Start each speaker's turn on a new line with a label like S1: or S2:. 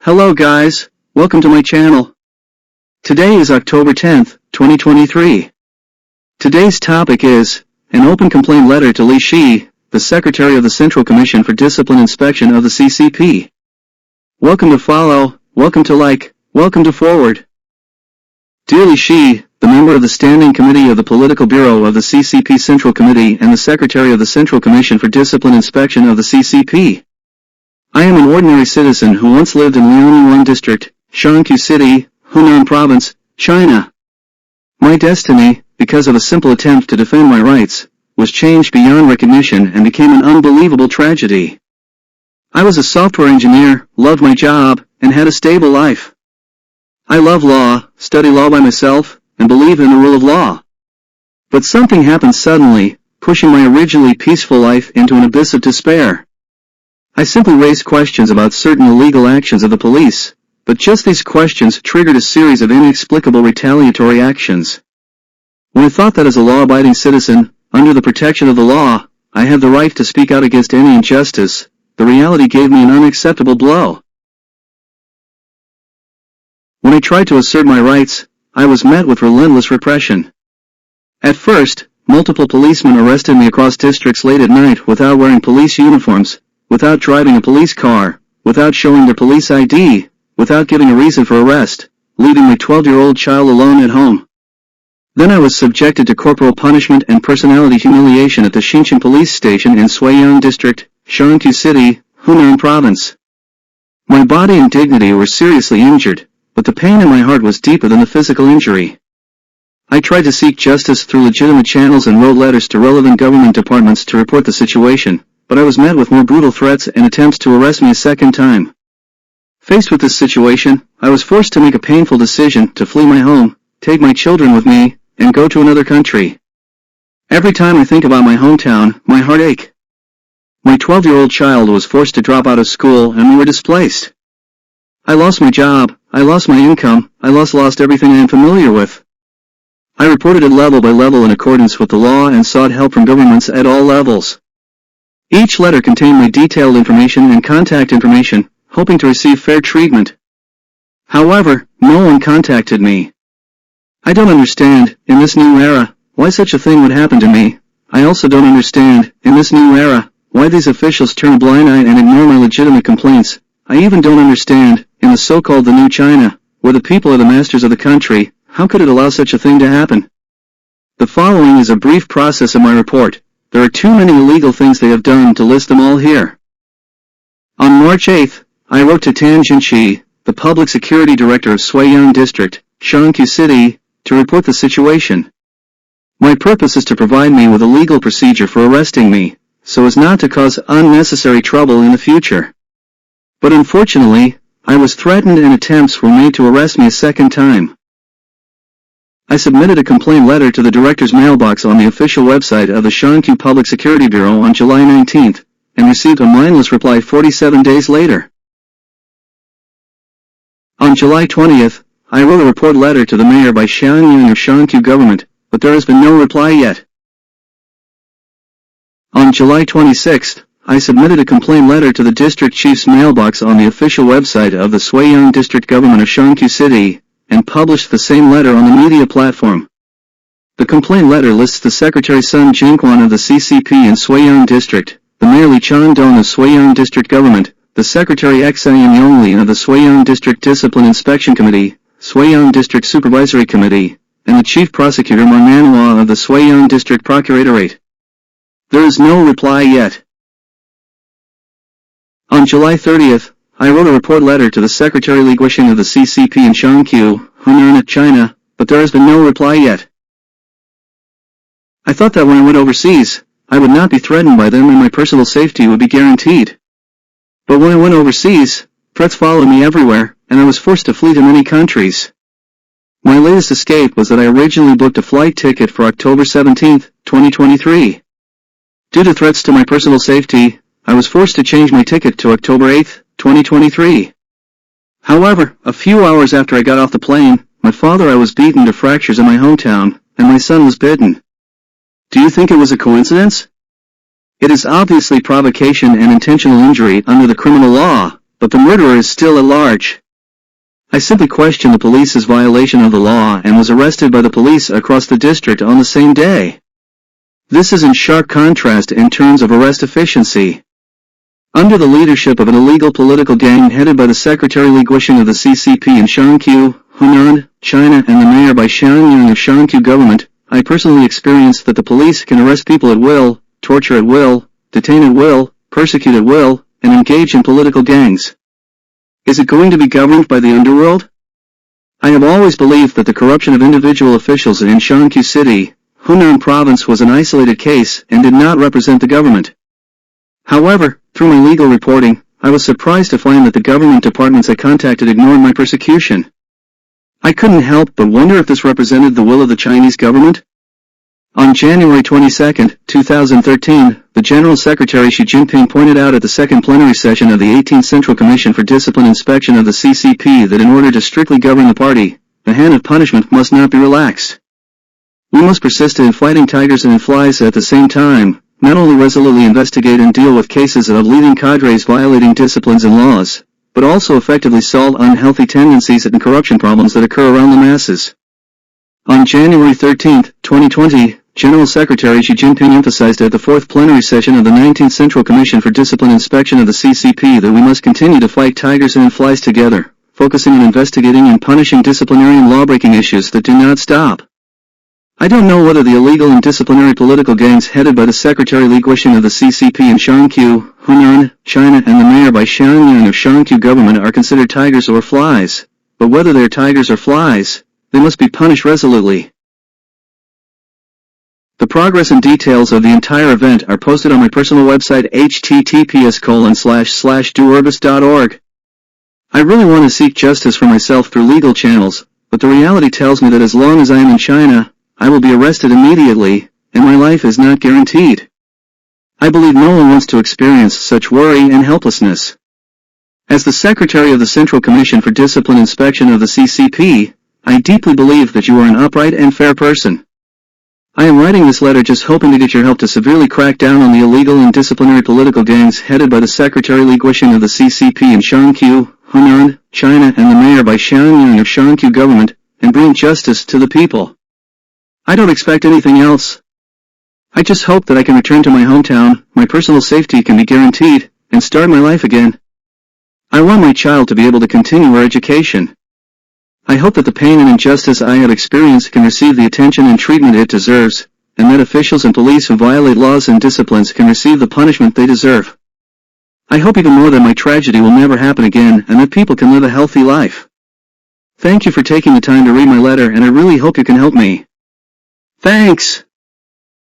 S1: Hello guys, welcome to my channel. Today is October 10th, 2023. Today's topic is an open complaint letter to Li Shi, the Secretary of the Central Commission for Discipline Inspection of the CCP. Welcome to follow, welcome to like, welcome to forward. Dear Li Shi, the member of the Standing Committee of the Political Bureau of the CCP Central Committee and the Secretary of the Central Commission for Discipline Inspection of the CCP. I am an ordinary citizen who once lived in Liaoning District, Shangqiu City, Hunan Province, China. My destiny, because of a simple attempt to defend my rights, was changed beyond recognition and became an unbelievable tragedy. I was a software engineer, loved my job, and had a stable life. I love law, study law by myself, and believe in the rule of law. But something happened suddenly, pushing my originally peaceful life into an abyss of despair. I simply raised questions about certain illegal actions of the police, but just these questions triggered a series of inexplicable retaliatory actions. When I thought that as a law-abiding citizen, under the protection of the law, I had the right to speak out against any injustice, the reality gave me an unacceptable blow. When I tried to assert my rights, I was met with relentless repression. At first, multiple policemen arrested me across districts late at night without wearing police uniforms, without driving a police car, without showing their police ID, without giving a reason for arrest, leaving my 12-year-old child alone at home. Then I was subjected to corporal punishment and personality humiliation at the Xinqiang police station in Suiyang District, Shangqiu City, Hunan Province. My body and dignity were seriously injured, but the pain in my heart was deeper than the physical injury. I tried to seek justice through legitimate channels and wrote letters to relevant government departments to report the situation, but I was met with more brutal threats and attempts to arrest me a second time. Faced with this situation, I was forced to make a painful decision to flee my home, take my children with me, and go to another country. Every time I think about my hometown, my heart aches. My 12-year-old child was forced to drop out of school and we were displaced. I lost my job, I lost my income, I lost everything I am familiar with. I reported it level by level in accordance with the law and sought help from governments at all levels. Each letter contained my detailed information and contact information, hoping to receive fair treatment. However, no one contacted me. I don't understand, in this new era, why such a thing would happen to me. I also don't understand, in this new era, why these officials turn a blind eye and ignore my legitimate complaints. I even don't understand, in the so-called the new China, where the people are the masters of the country, how could it allow such a thing to happen? The following is a brief process of my report. There are too many illegal things they have done to list them all here. On March 8th, I wrote to Tan Jinqi, the Public Security Director of Suiyang District, Shangqiu City, to report the situation. My purpose is to provide me with a legal procedure for arresting me, so as not to cause unnecessary trouble in the future. But unfortunately, I was threatened and attempts were made to arrest me a second time. I submitted a complaint letter to the director's mailbox on the official website of the Shangqiu Public Security Bureau on July 19th, and received a mindless reply 47 days later. On July 20th, I wrote a report letter to the mayor by Xiangyang of Shangqiu government, but there has been no reply yet. On July 26th, I submitted a complaint letter to the district chief's mailbox on the official website of the Suiyang District government of Shangqiu City, and published the same letter on the media platform. The complaint letter lists the Secretary Sun Jingquan of the CCP in Suiyang District, the Mayor Li Changdong of Suiyang District Government, the Secretary Xian Yongli of the Suiyang District Discipline Inspection Committee, Suiyang District Supervisory Committee, and the Chief Prosecutor Ma Manhua of the Suiyang District Procuratorate. There is no reply yet. On July 30th, I wrote a report letter to the Secretary Li Guoxing of the CCP in Shangqiu, Hunan, China, but there has been no reply yet. I thought that when I went overseas, I would not be threatened by them and my personal safety would be guaranteed. But when I went overseas, threats followed me everywhere, and I was forced to flee to many countries. My latest escape was that I originally booked a flight ticket for October 17, 2023. Due to threats to my personal safety, I was forced to change my ticket to October 8, 2023. However, a few hours after I got off the plane, my father was beaten to fractures in my hometown, and my son was bitten. Do you think it was a coincidence? It is obviously provocation and intentional injury under the criminal law, but the murderer is still at large. I simply questioned the police's violation of the law and was arrested by the police across the district on the same day. This is in sharp contrast in terms of arrest efficiency. Under the leadership of an illegal political gang headed by the Secretary Li Guoxing of the CCP in Shaanqiu, Hunan, China, and the mayor by Xiang Yang of Shaanqiu government, I personally experienced that the police can arrest people at will, torture at will, detain at will, persecute at will, and engage in political gangs. Is it going to be governed by the underworld? I have always believed that the corruption of individual officials in Shaanqiu City, Hunan province was an isolated case and did not represent the government. However, through my legal reporting, I was surprised to find that the government departments I contacted ignored my persecution. I couldn't help but wonder if this represented the will of the Chinese government. On January 22, 2013, the General Secretary Xi Jinping pointed out at the second plenary session of the 18th Central Commission for Discipline Inspection of the CCP that in order to strictly govern the party, the hand of punishment must not be relaxed. We must persist in fighting tigers and flies at the same time, not only resolutely investigate and deal with cases of leading cadres violating disciplines and laws, but also effectively solve unhealthy tendencies and corruption problems that occur around the masses. On January 13, 2020, General Secretary Xi Jinping emphasized at the fourth plenary session of the 19th Central Commission for Discipline Inspection of the CCP that we must continue to fight tigers and flies together, focusing on investigating and punishing disciplinary and law-breaking issues that do not stop. I don't know whether the illegal and disciplinary political gangs headed by the Secretary Li Guoxing of the CCP in Shaanqiu, Hunan, China, and the mayor by Xiang Yang of Shaanqiu government are considered tigers or flies, but whether they are tigers or flies, they must be punished resolutely. The progress and details of the entire event are posted on my personal website https://dourbis.org. I really want to seek justice for myself through legal channels, but the reality tells me that as long as I am in China, I will be arrested immediately, and my life is not guaranteed. I believe no one wants to experience such worry and helplessness. As the Secretary of the Central Commission for Discipline Inspection of the CCP, I deeply believe that you are an upright and fair person. I am writing this letter just hoping to get your help to severely crack down on the illegal and disciplinary political gangs headed by the Secretary Li Guoxing of the CCP in Shaanqiu, Hunan, China, and the mayor by Xiang Yang of Shaanqiu government, and bring justice to the people. I don't expect anything else. I just hope that I can return to my hometown, my personal safety can be guaranteed, and start my life again. I want my child to be able to continue her education. I hope that the pain and injustice I have experienced can receive the attention and treatment it deserves, and that officials and police who violate laws and disciplines can receive the punishment they deserve. I hope even more that my tragedy will never happen again and that people can live a healthy life. Thank you for taking the time to read my letter, and I really hope you can help me. Thanks!